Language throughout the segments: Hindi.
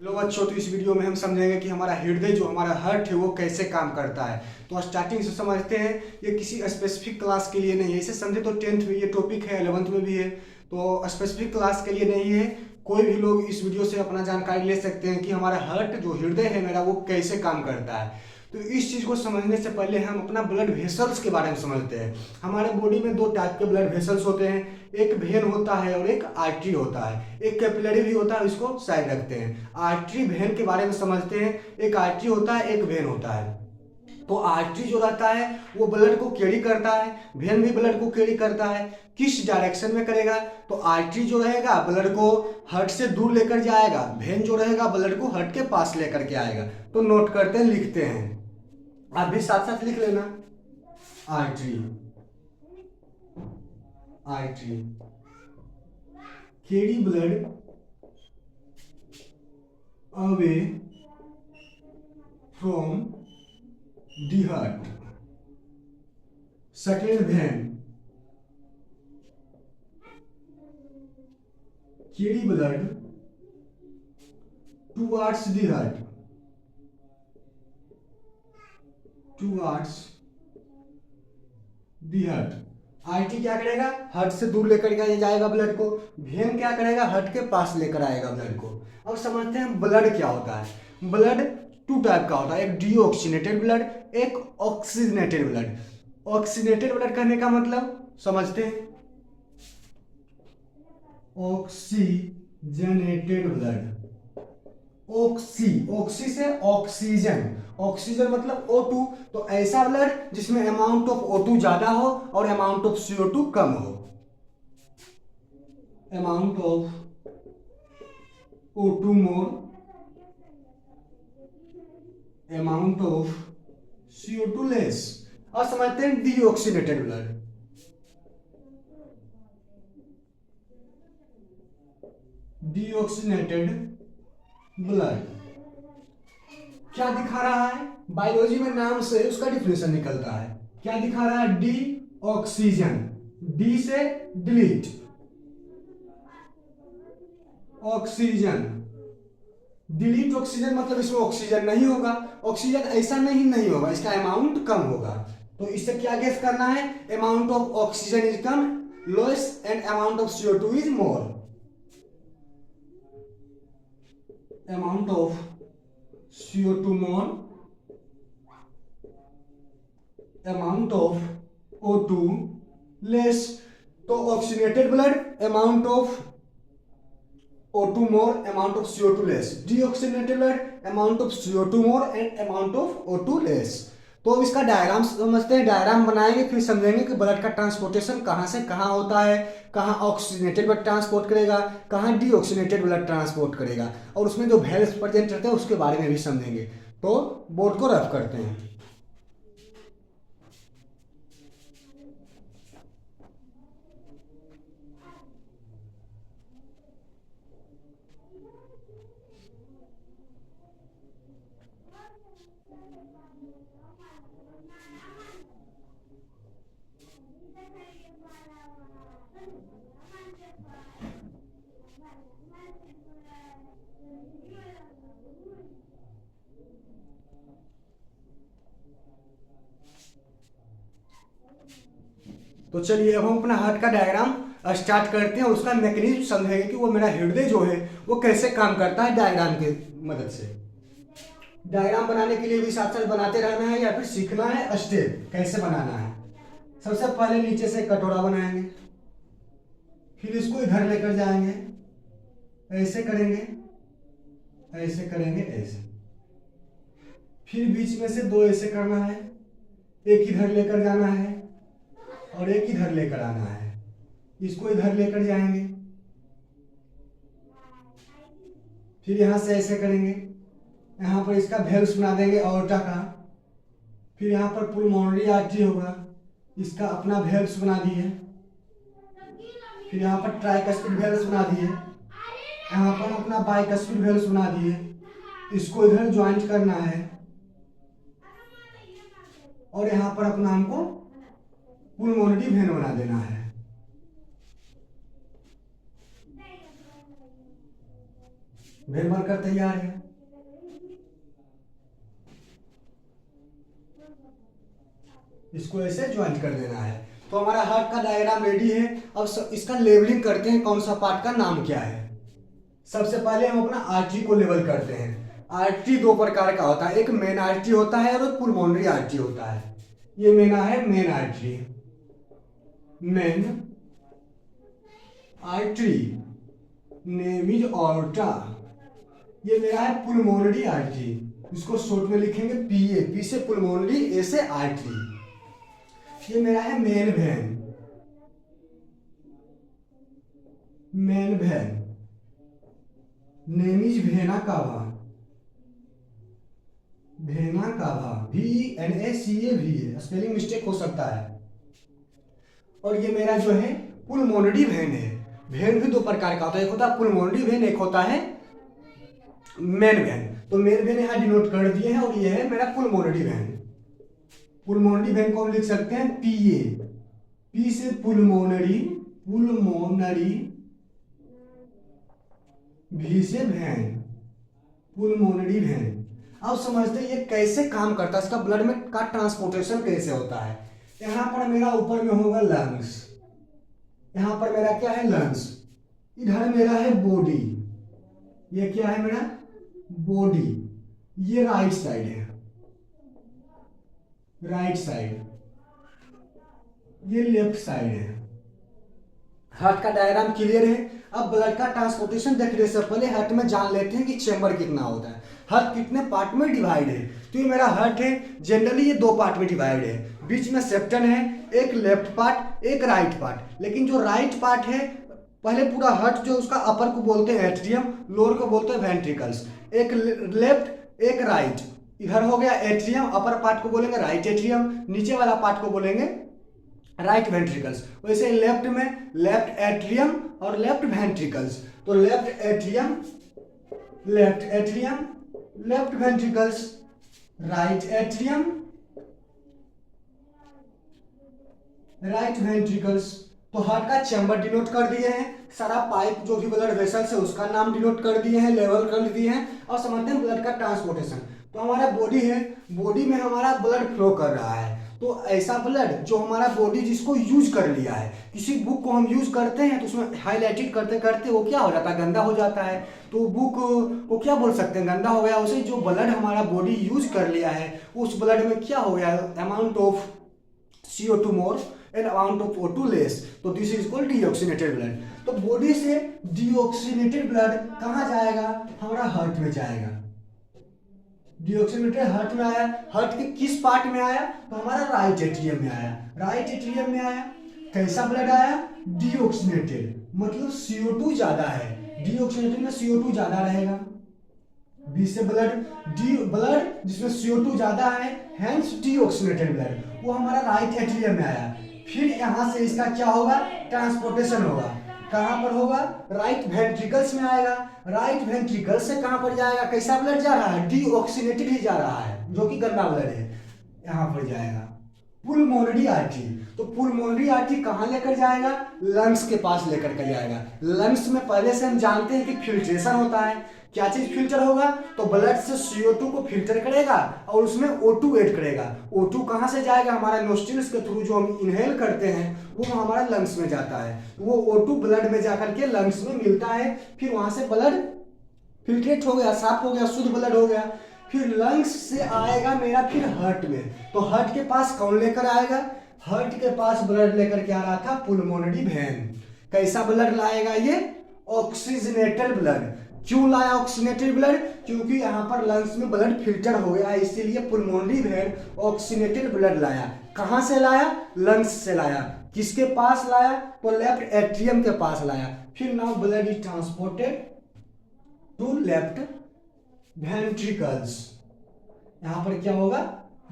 लो बच्चों, तो इस वीडियो में हम समझेंगे कि हमारा हृदय जो हमारा हार्ट है वो कैसे काम करता है। तो स्टार्टिंग से समझते हैं। ये किसी स्पेसिफिक क्लास के लिए नहीं है। इसे समझे तो 10th में ये टॉपिक है, 11th में भी है। तो स्पेसिफिक क्लास के लिए नहीं है। कोई भी लोग इस वीडियो से अपना जानकारी ले सकते हैं कि हमारा हार्ट जो हृदय है मेरा वो कैसे काम करता है। तो इस चीज़ को समझने से पहले हम अपना ब्लड वेसल्स के बारे में समझते हैं। हमारे बॉडी में दो टाइप के ब्लड वेसल्स होते हैं, एक वेन होता है और एक आर्टरी होता है। एक कैपिलरी भी होता है, इसको साइड रखते हैं। आर्टरी वेन के बारे में समझते हैं। एक आर्टरी होता है, एक वेन होता है। तो आर्टरी जो रहता है वो ब्लड को कैरी करता है, वेन भी ब्लड को कैरी करता है। किस डायरेक्शन में करेगा? तो आर्टरी जो रहेगा ब्लड को हार्ट से दूर लेकर जाएगा, वेन जो रहेगा ब्लड को हार्ट के पास लेकर के आएगा। तो नोट करते हैं, लिखते हैं, आप भी साथ साथ लिख लेना। Artery, artery carry blood away from the heart. Second when carry blood towards the heart, towards the heart. RT क्या करेगा? हार्ट से दूर लेकर के जाएगा ब्लड को। वेन क्या करेगा? हार्ट के पास लेकर आएगा ब्लड को। अब समझते हैं ब्लड क्या होता है। ब्लड टू टाइप का होता है, एक डीऑक्सीनेटेड ब्लड, एक ऑक्सीजनेटेड ब्लड। ऑक्सीजनेटेड ब्लड कहने का मतलब समझते हैं, ऑक्सीजनेटेड ब्लड। ऑक्सी से ऑक्सीजन, ऑक्सीजन मतलब O2। तो ऐसा ब्लड जिसमें अमाउंट ऑफ O2 ज्यादा हो और अमाउंट ऑफ CO2 कम हो। Amount of O2 more, amount of CO2 less. और समझते हैं डीऑक्सीनेटेड ब्लड। डीऑक्सीनेटेड ब्लड क्या दिखा रहा है? बायोलॉजी में नाम से उसका डिफिनेशन निकलता है। क्या दिखा रहा है? डी ऑक्सीजन, डी से डिलीट, ऑक्सीजन। डिलीट ऑक्सीजन मतलब इसमें ऑक्सीजन नहीं होगा। ऑक्सीजन ऐसा नहीं होगा, इसका अमाउंट कम होगा। तो इससे क्या गेस करना है? अमाउंट ऑफ ऑक्सीजन इज कम, lowest, and amount of CO2 is more. Amount of CO2 more, amount of O2 less. तो oxygenated blood amount of O2 more, amount of CO2 less. Deoxygenated blood, amount of CO2 more and amount of O2 less. तो अब इसका डायग्राम समझते हैं। डायग्राम बनाएंगे फिर समझेंगे कि ब्लड का ट्रांसपोर्टेशन कहाँ से कहाँ होता है, कहाँ ऑक्सीजनेटेड ब्लड ट्रांसपोर्ट करेगा, कहाँ डीऑक्सीजनेटेड ब्लड ट्रांसपोर्ट करेगा, और उसमें जो वैल्यूज प्रेजेंट रहते हैं उसके बारे में भी समझेंगे। तो बोर्ड को रफ करते हैं। तो चलिए अब हम अपना हार्ट का डायग्राम स्टार्ट करते हैं और उसका मैकेनिज्म समझेंगे कि वो मेरा हृदय जो है वो कैसे काम करता है डायग्राम की मदद से। डायग्राम बनाने के लिए भी साथ साथ बनाते रहना है या फिर सीखना है स्टेप कैसे बनाना है। सबसे पहले नीचे से कटोरा बनाएंगे, फिर इसको इधर लेकर जाएंगे, ऐसे करेंगे, ऐसे करेंगे, ऐसे। फिर बीच में से दो ऐसे करना है, एक इधर लेकर जाना है और एक इधर लेकर आना है। इसको इधर लेकर जाएंगे, फिर यहां से ऐसे करेंगे, यहां पर इसका वेल्स बना देंगे ऑर्टा का। फिर यहां पर पुलमोनरी आर्टरी होगा, इसका अपना वेल्स बना दिए। फिर यहां पर ट्राइकस्पिड वेल्स बना दिए, यहां पर अपना बाइकस्पिड वेल्स बना दिए। इसको इधर ज्वाइंट करना है और यहां पर अपना हमको पुलमोनरी वेन बना देना है। वेन बनकर तैयार है। इसको ऐसे ज्वाइन कर देना है। तो हमारा हार्ट का डायग्राम रेडी है। अब इसका लेवलिंग करते हैं, कौन सा पार्ट का नाम क्या है। सबसे पहले हम अपना आर्टरी को लेवल करते हैं। आर्टरी दो प्रकार का होता है, एक मेन आर्टरी होता है और एक पुल्मोनरी आर्टरी होता है। ये मेरा है main artery, main artery, name is aorta. ये मेरा है पुल्मोनरी आर्टरी, इसको शॉर्ट में लिखेंगे पीए, पी से पुल्मोनरी, ए से आर्टरी। ये मेरा है main vein, main vein, name is vena cava, vena cava, VENACAVA, spelling mistake हो सकता है। और ये मेरा जो है पुल्मोनरी वेन है। वेन भी दो प्रकार का होता है, एक होता है पुल्मोनरी वेन, एक होता है मेन वेन। तो मेन वेन यहाँ डिनोट कर दिए हैं और ये है मेरा पुल्मोनरी वेन। पुल्मोनरी वेन को हम लिख सकते हैं PA, पी से पुल्मोनरी, पुल्मोनरी, भी से वेन, पुल्मोनरी वेन। अब समझते हैं ये कैसे काम करता है, इसका ब्लड में का ट्रांसपोर्टेशन कैसे होता है। यहाँ पर मेरा ऊपर में होगा लंग्स, यहाँ पर मेरा क्या है लंग्स, इधर मेरा है बॉडी, ये क्या है मेरा बॉडी, ये राइट साइड है, राइट साइड, ये लेफ्ट साइड है। हार्ट का डायग्राम क्लियर है। अब ब्लड का ट्रांसपोर्टेशन देखने से पहले हार्ट में जान लेते हैं कि चेंबर कितना होता है, हार्ट कितने पार्ट में डिवाइड है। तो ये मेरा हार्ट है, जनरली ये दो पार्ट में डिवाइड है, बीच में सेप्टन है, एक लेफ्ट पार्ट एक राइट पार्ट। लेकिन जो राइट पार्ट है, पहले पूरा हार्ट जो उसका अपर को बोलते हैं एट्रियम, लोअर को बोलते हैं वेंट्रिकल्स, एक लेफ्ट एक राइट। इधर हो गया एट्रियम, अपर पार्ट को बोलेंगे राइट एट्रियम, नीचे वाला पार्ट को बोलेंगे राइट वेंट्रिकल्स। वैसे लेफ्ट में लेफ्ट एट्रियम और लेफ्ट वेंट्रिकल्स। तो left atrium, left atrium, left ventricles, right atrium, right ventricles. तो हार्ट का चैम्बर डिनोट कर दिए हैं, सारा पाइप जो भी ब्लड वेसल्स है उसका नाम डिनोट कर दिए हैं, लेवल कर दिए हैं, और समझते हैं ब्लड का ट्रांसपोर्टेशन। तो हमारा बॉडी है, बॉडी में हमारा ब्लड फ्लो कर रहा है। तो ऐसा ब्लड जो हमारा बॉडी जिसको यूज कर लिया है, किसी बुक को हम यूज करते हैं तो उसमें हाईलाइटेड करते करते वो क्या हो जाता है, गंदा हो जाता है। तो बुक को क्या बोल सकते हैं, गंदा हो गया। उसे जो ब्लड हमारा बॉडी यूज कर लिया है, उस ब्लड में क्या हो गया, amount of CO2 more and amount of O2 less, तो this is called deoxygenated blood. तो बॉडी से डीऑक्सीनेटेड ब्लड कहाँ जाएगा, हमारा हार्ट में जाएगा। डीऑक्सीनेटेड हार्ट में आया, हार्ट के किस पार्ट में आया, तो हमारा राइट एट्रियम में आया, राइट एट्रियम में आया। कैसा ब्लड आया, डीऑक्सीनेटेड, मतलब CO2 ज्यादा है, डीऑक्सीनेटेड में CO2 ज्यादा रहेगा। बी से ब्लड जिसमें CO2 ज्यादा है, हेंस डीऑक्सीनेटेड ब्लड, वो हमारा राइट एट्रियम में आया। फिर यहां से इसका क्या होगा, ट्रांसपोर्टेशन होगा। कहां पर होगा, राइट वेंट्रिकल्स में आएगा। राइट वेंट्रिकल्स से कहां पर जाएगा, कैसा ब्लड जा रहा है, डीऑक्सीनेटेड ही जा रहा है, जो कि गंदा ब्लड है, यहां पर जाएगा। पुल्मोनरी आर्टरी, तो पुल्मोनरी आर्टरी कहां लेकर जाएगा, लंग्स के पास लेकर के जाएगा। लंग्स में पहले से हम जानते हैं कि फिल्ट्रेशन होता है। क्या चीज फिल्टर होगा, तो ब्लड से CO2 को फिल्टर करेगा और उसमें O2 ऐड करेगा। O2 कहां से जाएगा, हमारा नोस्ट्रिल्स के थ्रू जो हम इनहेल करते हैं वो हमारा लंग्स में जाता है। वो O2 ब्लड में जाकर के लंग्स में मिलता है, फिर वहां से ब्लड फिल्ट्रेट हो गया, साफ हो गया, शुद्ध ब्लड हो गया। फिर लंग्स से आएगा मेरा फिर हार्ट में। तो हार्ट के पास कौन लेकर आएगा, हार्ट के पास ब्लड लेकर के आ रहा था पुल्मोनरी वेन। कैसा ब्लड लाएगा, ये ऑक्सीजनेटेड ब्लड। क्यों लाया ऑक्सीजनेटेड ब्लड, क्योंकि यहाँ पर लंग्स में ब्लड फिल्टर हो गया है, इसीलिए पुल्मोनरी वेन ऑक्सीजनेटेड ब्लड लाया। कहां से लाया, लंग्स से लाया। किसके पास लाया, तो लेफ्ट एट्रियम के पास लाया। फिर now blood is transported to left ventricles. यहां पर क्या होगा,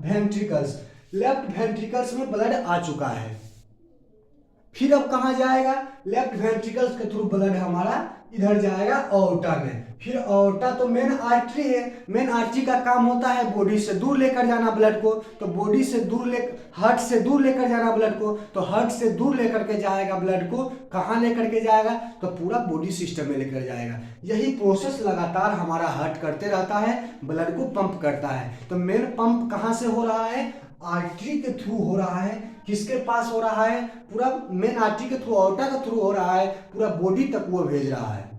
वेंट्रिकल्स, लेफ्ट वेंट्रिकल्स में ब्लड आ चुका है। फिर अब कहां जाएगा, लेफ्ट वेंट्रिकल्स के थ्रू ब्लड हमारा इधर जाएगा ऑर्टा में। फिर ऑर्टा तो मेन आर्टरी है, मेन आर्टरी का काम होता है बॉडी से दूर लेकर जाना ब्लड को, तो बॉडी से दूर ले हार्ट से दूर लेकर जाना ब्लड को, तो हार्ट से दूर लेकर के जाएगा ब्लड को, कहाँ लेकर के जाएगा, तो पूरा बॉडी सिस्टम में लेकर जाएगा। यही प्रोसेस लगातार हमारा हार्ट करते रहता है, ब्लड को पंप करता है। तो मेन पंप कहाँ से हो रहा है, आर्टरी के थ्रू हो रहा है। किसके पास हो रहा है, पूरा मेन आर्टरी के थ्रू, ऑर्टा के थ्रू हो रहा है, पूरा बॉडी तक वो भेज रहा है।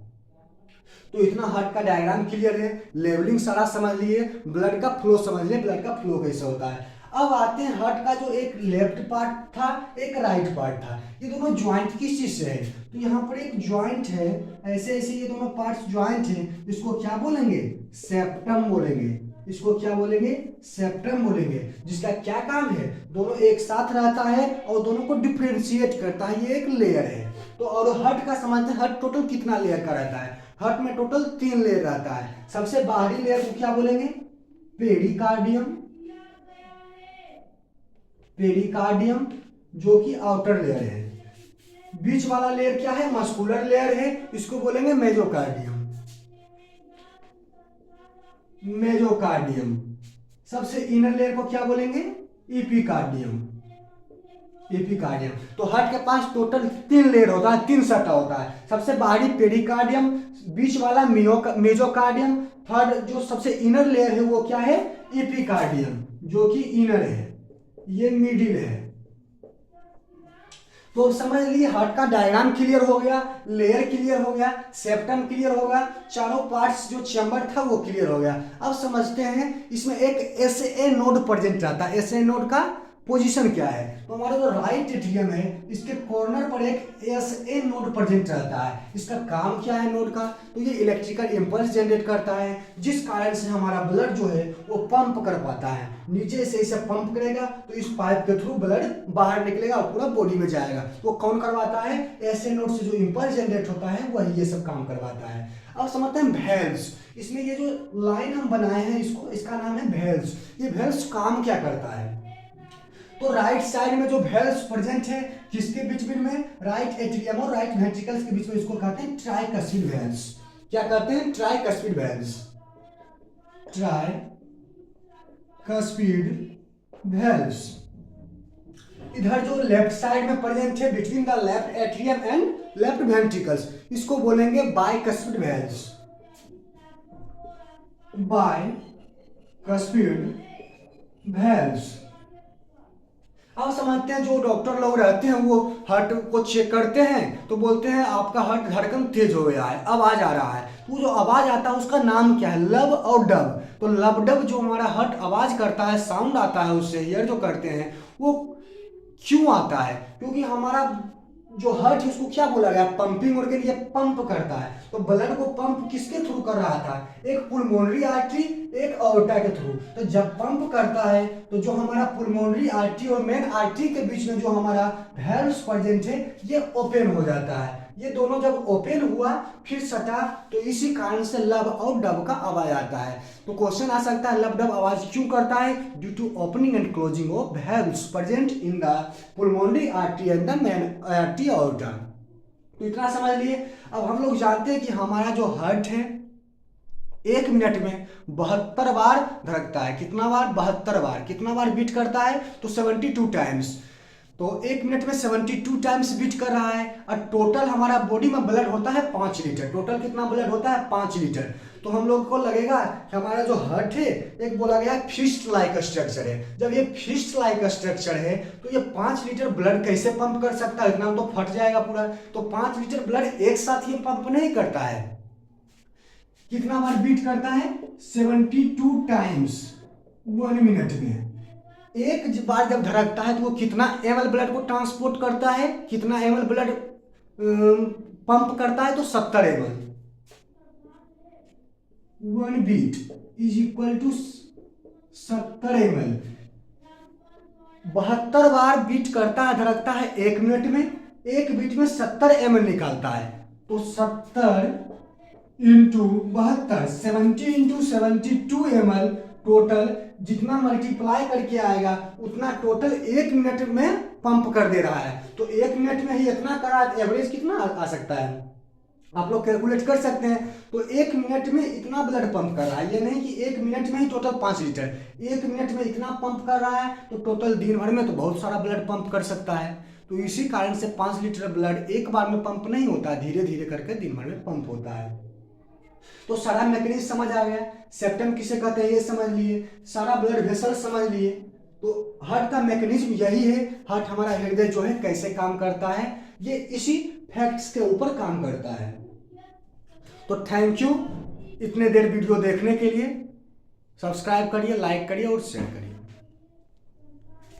तो इतना हार्ट का डायग्राम क्लियर है, लेवलिंग सारा समझ लिए, ब्लड का फ्लो समझ लिए, ब्लड का फ्लो कैसे होता है। अब आते हैं हार्ट का जो एक लेफ्ट पार्ट था, एक राइट पार्ट था, ये दोनों ज्वाइंट किस चीज से है, तो यहाँ पर एक ज्वाइंट है, ऐसे ऐसे ये दोनों पार्ट्स ज्वाइंट है, इसको क्या बोलेंगे, सेप्टम बोलेंगे। इसको क्या बोलेंगे, सेप्टम बोलेंगे। जिसका क्या काम है, दोनों एक साथ रहता है और दोनों को डिफरेंशिएट करता है, ये एक लेयर है। तो और हार्ट का समझते हैं, हार्ट टोटल कितना लेयर का रहता है, हार्ट में टोटल 3 लेयर रहता है। सबसे बाहरी लेयर को क्या बोलेंगे, पेरिकार्डियम, पेरिकार्डियम जो कि आउटर लेयर है। बीच वाला लेयर क्या है, मस्कुलर लेयर है, इसको बोलेंगे मेजोकार्डियम, मेजोकार्डियम। सबसे इनर लेयर को क्या बोलेंगे, एपिकार्डियम, एपिकार्डियम। तो हार्ट के पास टोटल 3 लेयर होता है, 3 सतह होता है। सबसे बाहरी पेरिकार्डियम, बीच वाला मेजोकार्डियम, थर्ड जो सबसे इनर लेयर है वो क्या है, एपिकार्डियम जो कि इनर है, ये मिडिल है। तो समझ लिए हार्ट का डायग्राम क्लियर हो गया, लेयर क्लियर हो गया, सेप्टम क्लियर हो गया, चारों पार्ट्स जो चैम्बर था वो क्लियर हो गया। अब समझते हैं इसमें एक एसए नोड प्रेजेंट रहता है। एसए नोड का पोजीशन क्या है, तो हमारा जो राइट एट्रियम है इसके कॉर्नर पर एक एसए नोड प्रेजेंट रहता है। इसका काम क्या है नोड का, तो ये इलेक्ट्रिकल इंपल्स जनरेट करता है, जिस कारण से हमारा ब्लड जो है वो पंप कर पाता है। नीचे से इसे पंप करेगा तो इस पाइप के थ्रू ब्लड बाहर निकलेगा और पूरा बॉडी में जाएगा। तो कौन करवाता है, एसए नोड से जो इंपल्स जनरेट होता है वही ये सब काम करवाता है। अब समझते हैं वेल्व्स। इसमें ये जो लाइन हम बनाए हैं इसका नाम है वेल्व्स। ये वेल्व्स काम क्या करता है, तो राइट साइड में जो वेल्व्स प्रेजेंट है किसके बीच में, राइट एट्रियम और राइट वेंट्रिकल्स के बीच में, इसको कहते हैं ट्राइकस्पिड वेल्व्स। क्या कहते हैं, ट्राइकस्पिड वेल्व्स, ट्राइकस्पिड वेल्व्स। इधर जो लेफ्ट साइड में प्रेजेंट है between the left atrium and left ventricles, इसको बोलेंगे बाइकस्पिड वेल्व्स, बाइकस्पिड वेल्व्स। अब समझते हैं जो डॉक्टर लोग रहते हैं वो हार्ट को चेक करते हैं तो बोलते हैं आपका हार्ट धड़कन तेज हो गया है, आवाज आ रहा है। तो जो आवाज आता है उसका नाम क्या है, लब और डब। तो लब डब जो हमारा हार्ट आवाज करता है, साउंड आता है उससे, हियर जो करते हैं वो क्यों आता है, क्योंकि हमारा जो हार्ट है उसको क्या बोला गया, पंपिंग ऑर्गन, ये पंप करता है। तो ब्लड को पंप किसके थ्रू कर रहा था, एक पुल्मोनरी आर्टरी, एक ऑर्टा के थ्रू। तो जब पंप करता है तो जो हमारा पुल्मोनरी आर्टरी और मेन आर्टरी के बीच में जो हमारा वेल्व्स प्रेजेंट है ये ओपन हो जाता है। ये दोनों जब ओपन हुआ फिर सटा, तो इसी कारण से लब और डब का आवाज आता है। तो क्वेश्चन आ सकता है लब डब आवाज क्यों करता है, due to opening and closing of valves present in the pulmonary artery and the main artery aorta. तो इतना समझ लिए। अब हम लोग जानते हैं कि हमारा जो हार्ट है 1 मिनट में 72 बार धड़कता है। कितना बार, 72 बार। कितना बार बीट करता है, तो 72 टाइम्स। तो 1 मिनट में 72 टाइम्स बीट कर रहा है। और टोटल हमारा बॉडी में ब्लड होता है 5 लीटर। टोटल कितना ब्लड होता है, 5 लीटर। तो हम लोग को लगेगा कि हमारा जो हार्ट है एक बोला गया फिस्ट लाइक स्ट्रक्चर है। जब ये फिस्ट लाइक स्ट्रक्चर है तो ये 5 लीटर ब्लड कैसे पंप कर सकता है, इतना तो फट जाएगा पूरा। तो 5 लीटर ब्लड एक साथ ही पंप नहीं करता है। कितना बार बीट करता है, 72 टाइम्स 1 मिनट में। एक बार जब धड़कता है तो वो कितना ml ब्लड को ट्रांसपोर्ट करता है, कितना ml ब्लड पंप करता है, तो 70 ml। 1 beat is equal to 70 ml। 72 बार बीट करता है, धड़कता है 1 मिनट में, एक बीट में 70 ml निकालता है। तो 70 इंटू 72, 70 इंटू 72 ml टोटल जितना मल्टीप्लाई करके आएगा उतना टोटल 1 मिनट में पंप कर दे रहा है। तो 1 मिनट में ही इतना करा, एवरेज कितना आ सकता है, आप लोग कैलकुलेट कर सकते हैं। तो 1 मिनट में इतना ब्लड पंप कर रहा है, ये नहीं कि 1 मिनट में ही टोटल 5 लीटर, 1 मिनट में इतना पंप कर रहा है तो टोटल दिन भर में तो बहुत सारा ब्लड पंप कर सकता है। तो इसी कारण से 5 लीटर ब्लड एक बार में पंप नहीं होता, धीरे धीरे करके दिन भर में पंप होता है। तो सारा मैकेनिज्म समझ आ गया, सेप्टम किसे कहते हैं ये समझ लिए, सारा ब्लड वेसल समझ लिए। तो हार्ट का मैकेनिज्म यही है, हार्ट हमारा हृदय जो है कैसे काम करता है, ये इसी फैक्ट्स के ऊपर काम करता है। तो थैंक यू इतने देर वीडियो देखने के लिए। सब्सक्राइब करिए, लाइक करिए और शेयर करिए।